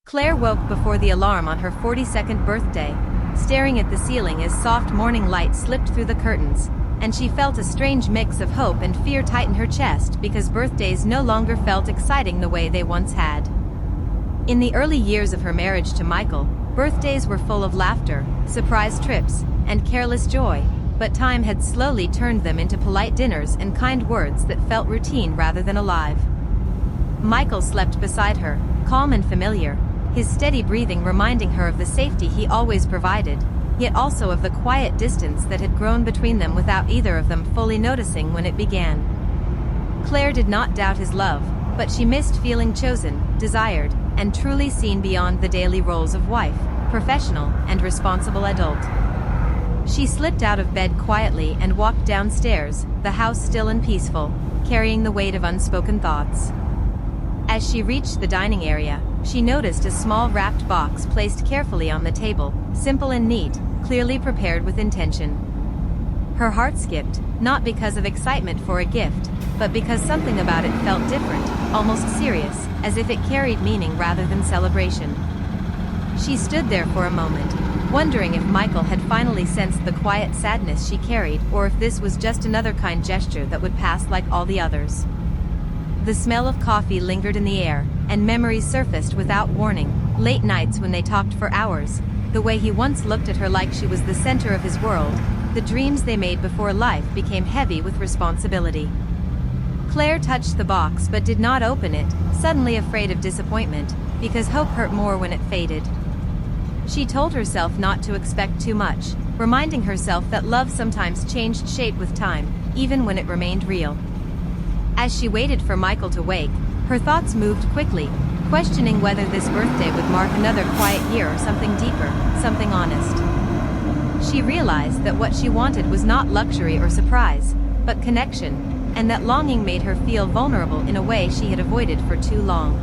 Claire woke before the alarm on her 42nd birthday, staring at the ceiling as soft morning light slipped through the curtains, and she felt a strange mix of hope and fear tighten her chest because birthdays no longer felt exciting the way they once had. In the early years of her marriage to Michael, birthdays were full of laughter, surprise trips, and careless joy, but time had slowly turned them into polite dinners and kind words that felt routine rather than alive. Michael slept beside her, calm and familiar, his steady breathing reminding her of the safety he always provided, yet also of the quiet distance that had grown between them without either of them fully noticing when it began. Claire did not doubt his love, but she missed feeling chosen, desired, and truly seen beyond the daily roles of wife, professional, and responsible adult. She slipped out of bed quietly and walked downstairs, the house still and peaceful, carrying the weight of unspoken thoughts. As she reached the dining area, she noticed a small wrapped box placed carefully on the table, simple and neat, clearly prepared with intention. Her heart skipped, not because of excitement for a gift, but because something about it felt different, almost serious, as if it carried meaning rather than celebration. She stood there for a moment, wondering if Michael had finally sensed the quiet sadness she carried or if this was just another kind gesture that would pass like all the others. The smell of coffee lingered in the air, and memories surfaced without warning, late nights when they talked for hours, the way he once looked at her like she was the center of his world, the dreams they made before life became heavy with responsibility. Claire touched the box but did not open it, suddenly afraid of disappointment, because hope hurt more when it faded. She told herself not to expect too much, reminding herself that love sometimes changed shape with time, even when it remained real. As she waited for Michael to wake, her thoughts moved quickly, questioning whether this birthday would mark another quiet year or something deeper, something honest. She realized that what she wanted was not luxury or surprise, but connection, and that longing made her feel vulnerable in a way she had avoided for too long.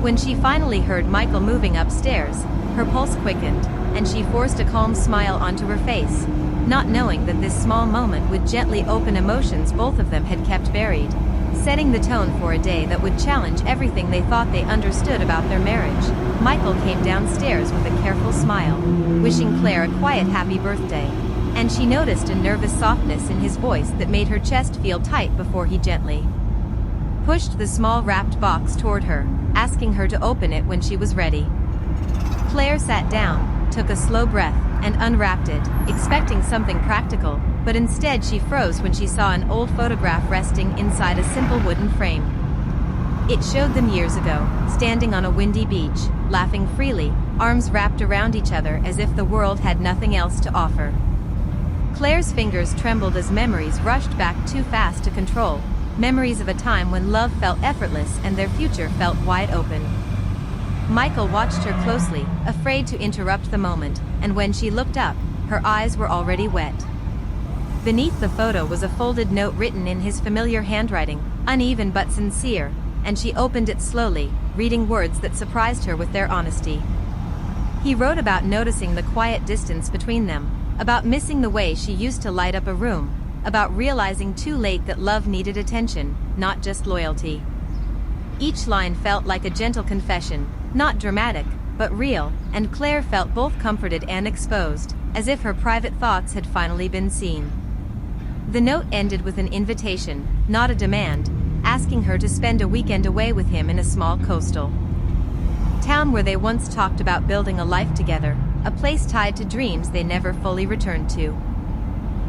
When she finally heard Michael moving upstairs, her pulse quickened, and she forced a calm smile onto her face, not knowing that this small moment would gently open emotions both of them had kept buried, setting the tone for a day that would challenge everything they thought they understood about their marriage. Michael came downstairs with a careful smile, wishing Claire a quiet happy birthday, and she noticed a nervous softness in his voice that made her chest feel tight before he gently pushed the small wrapped box toward her, asking her to open it when she was ready. Claire sat down, took a slow breath, and unwrapped it, expecting something practical, but instead she froze when she saw an old photograph resting inside a simple wooden frame. It showed them years ago, standing on a windy beach, laughing freely, arms wrapped around each other as if the world had nothing else to offer. Claire's fingers trembled as memories rushed back too fast to control, memories of a time when love felt effortless and their future felt wide open. Michael watched her closely, afraid to interrupt the moment, and when she looked up, her eyes were already wet. Beneath the photo was a folded note written in his familiar handwriting, uneven but sincere, and she opened it slowly, reading words that surprised her with their honesty. He wrote about noticing the quiet distance between them, about missing the way she used to light up a room, about realizing too late that love needed attention, not just loyalty. Each line felt like a gentle confession, not dramatic, but real, and Claire felt both comforted and exposed, as if her private thoughts had finally been seen. The note ended with an invitation, not a demand, asking her to spend a weekend away with him in a small coastal town where they once talked about building a life together, a place tied to dreams they never fully returned to.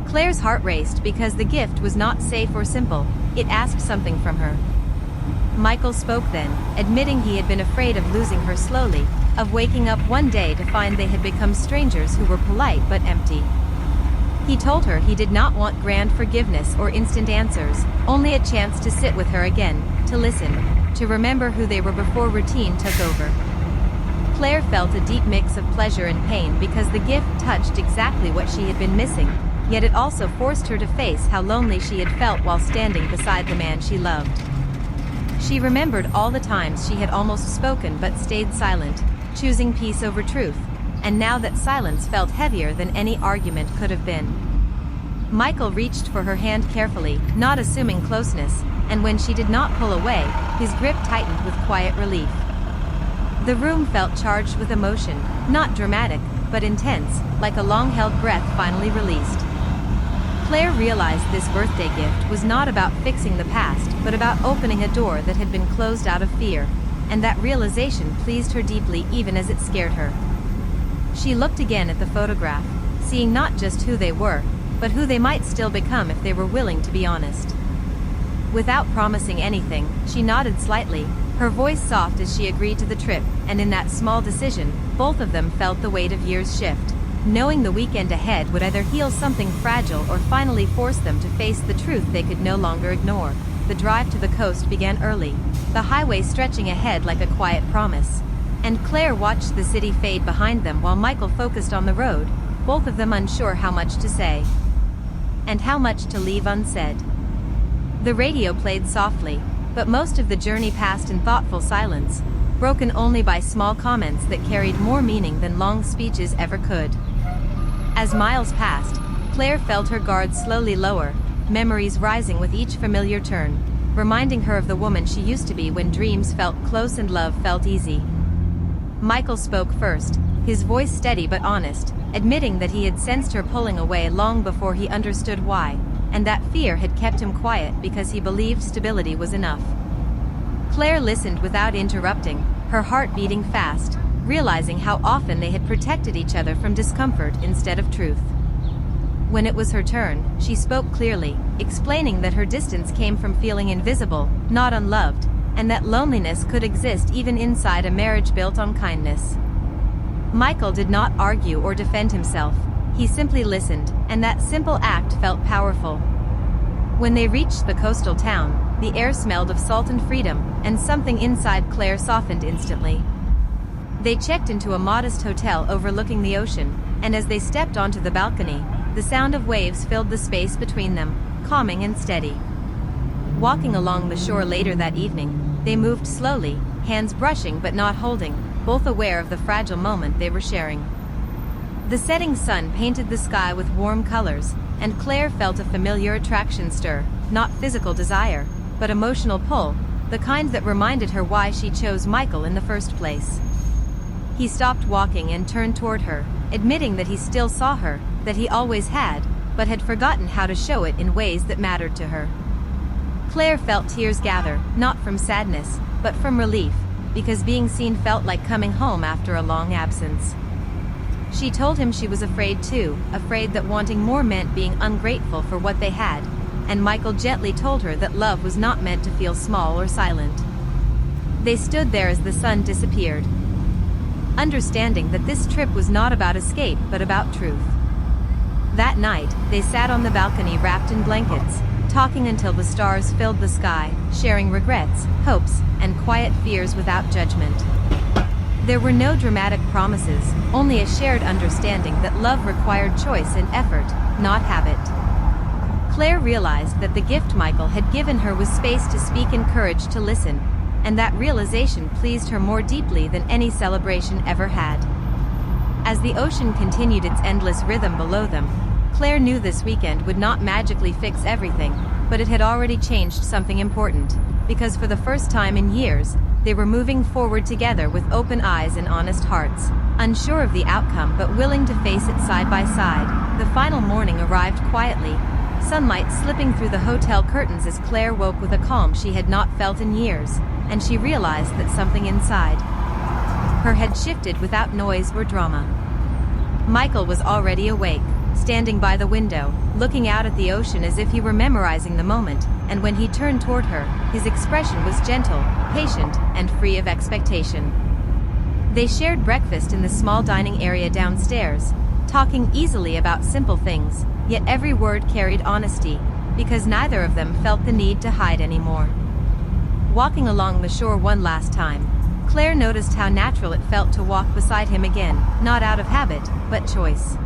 Claire's heart raced because the gift was not safe or simple, it asked something from her. Michael spoke then, admitting he had been afraid of losing her slowly, of waking up one day to find they had become strangers who were polite but empty. He told her he did not want grand forgiveness or instant answers, only a chance to sit with her again, to listen, to remember who they were before routine took over. Claire felt a deep mix of pleasure and pain because the gift touched exactly what she had been missing, yet it also forced her to face how lonely she had felt while standing beside the man she loved. She remembered all the times she had almost spoken but stayed silent, choosing peace over truth, and now that silence felt heavier than any argument could have been. Michael reached for her hand carefully, not assuming closeness, and when she did not pull away, his grip tightened with quiet relief. The room felt charged with emotion, not dramatic, but intense, like a long-held breath finally released. Claire realized this birthday gift was not about fixing the past, but about opening a door that had been closed out of fear, and that realization pleased her deeply even as it scared her. She looked again at the photograph, seeing not just who they were, but who they might still become if they were willing to be honest. Without promising anything, she nodded slightly, her voice soft as she agreed to the trip, and in that small decision, both of them felt the weight of years shift, knowing the weekend ahead would either heal something fragile or finally force them to face the truth they could no longer ignore. The drive to the coast began early, the highway stretching ahead like a quiet promise. And Claire watched the city fade behind them while Michael focused on the road, both of them unsure how much to say. And how much to leave unsaid. The radio played softly, but most of the journey passed in thoughtful silence, broken only by small comments that carried more meaning than long speeches ever could. As miles passed, Claire felt her guard slowly lower, memories rising with each familiar turn, reminding her of the woman she used to be when dreams felt close and love felt easy. Michael spoke first, his voice steady but honest, admitting that he had sensed her pulling away long before he understood why, and that fear had kept him quiet because he believed stability was enough. Claire listened without interrupting, her heart beating fast, realizing how often they had protected each other from discomfort instead of truth. When it was her turn, she spoke clearly, explaining that her distance came from feeling invisible, not unloved, and that loneliness could exist even inside a marriage built on kindness. Michael did not argue or defend himself, he simply listened, and that simple act felt powerful. When they reached the coastal town, the air smelled of salt and freedom, and something inside Claire softened instantly. They checked into a modest hotel overlooking the ocean, and as they stepped onto the balcony, the sound of waves filled the space between them, calming and steady. Walking along the shore later that evening, they moved slowly, hands brushing but not holding, both aware of the fragile moment they were sharing. The setting sun painted the sky with warm colors, and Claire felt a familiar attraction stir, not physical desire, but emotional pull, the kind that reminded her why she chose Michael in the first place. He stopped walking and turned toward her, admitting that he still saw her, that he always had, but had forgotten how to show it in ways that mattered to her. Claire felt tears gather, not from sadness, but from relief, because being seen felt like coming home after a long absence. She told him she was afraid too, afraid that wanting more meant being ungrateful for what they had, and Michael gently told her that love was not meant to feel small or silent. They stood there as the sun disappeared, understanding that this trip was not about escape but about truth. That night, they sat on the balcony wrapped in blankets, talking until the stars filled the sky, sharing regrets, hopes, and quiet fears without judgment. There were no dramatic promises, only a shared understanding that love required choice and effort, not habit. Claire realized that the gift Michael had given her was space to speak and courage to listen, and that realization pleased her more deeply than any celebration ever had. As the ocean continued its endless rhythm below them, Claire knew this weekend would not magically fix everything, but it had already changed something important, because for the first time in years, they were moving forward together with open eyes and honest hearts, unsure of the outcome but willing to face it side by side. The final morning arrived quietly, sunlight slipping through the hotel curtains as Claire woke with a calm she had not felt in years, and she realized that something inside her had shifted without noise or drama. Michael was already awake, standing by the window, looking out at the ocean as if he were memorizing the moment, and when he turned toward her, his expression was gentle, patient, and free of expectation. They shared breakfast in the small dining area downstairs, talking easily about simple things, yet every word carried honesty, because neither of them felt the need to hide anymore. Walking along the shore one last time, Claire noticed how natural it felt to walk beside him again, not out of habit, but choice.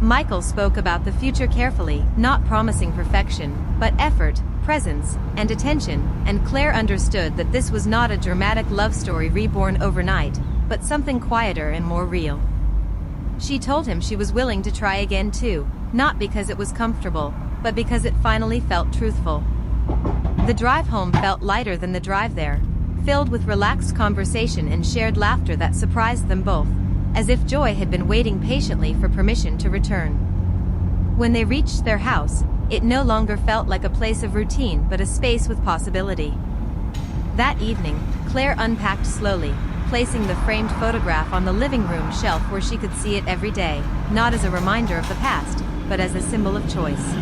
Michael spoke about the future carefully, not promising perfection, but effort, presence, and attention, and Claire understood that this was not a dramatic love story reborn overnight, but something quieter and more real. She told him she was willing to try again too, not because it was comfortable, but because it finally felt truthful. The drive home felt lighter than the drive there, filled with relaxed conversation and shared laughter that surprised them both, as if joy had been waiting patiently for permission to return. When they reached their house, it no longer felt like a place of routine but a space with possibility. That evening, Claire unpacked slowly, placing the framed photograph on the living room shelf where she could see it every day, not as a reminder of the past, but as a symbol of choice.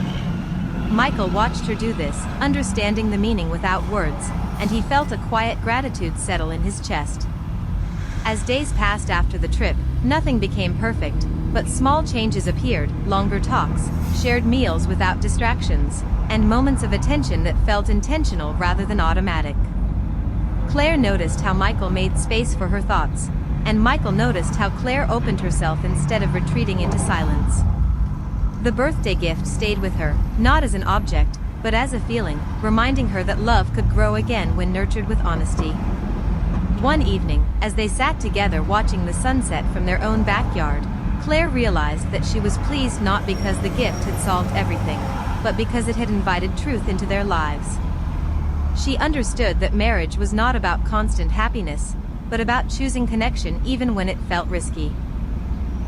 Michael watched her do this, understanding the meaning without words, and he felt a quiet gratitude settle in his chest. As days passed after the trip, nothing became perfect, but small changes appeared: longer talks, shared meals without distractions, and moments of attention that felt intentional rather than automatic. Claire noticed how Michael made space for her thoughts, and Michael noticed how Claire opened herself instead of retreating into silence. The birthday gift stayed with her, not as an object, but as a feeling, reminding her that love could grow again when nurtured with honesty. One evening, as they sat together watching the sunset from their own backyard, Claire realized that she was pleased not because the gift had solved everything, but because it had invited truth into their lives. She understood that marriage was not about constant happiness, but about choosing connection even when it felt risky.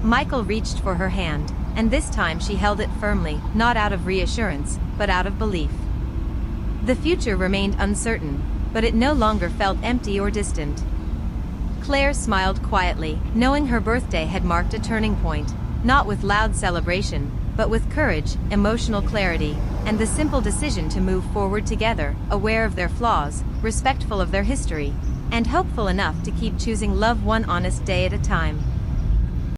Michael reached for her hand, and this time she held it firmly, not out of reassurance, but out of belief. The future remained uncertain, but it no longer felt empty or distant. Claire smiled quietly, knowing her birthday had marked a turning point, not with loud celebration, but with courage, emotional clarity, and the simple decision to move forward together, aware of their flaws, respectful of their history, and hopeful enough to keep choosing love one honest day at a time.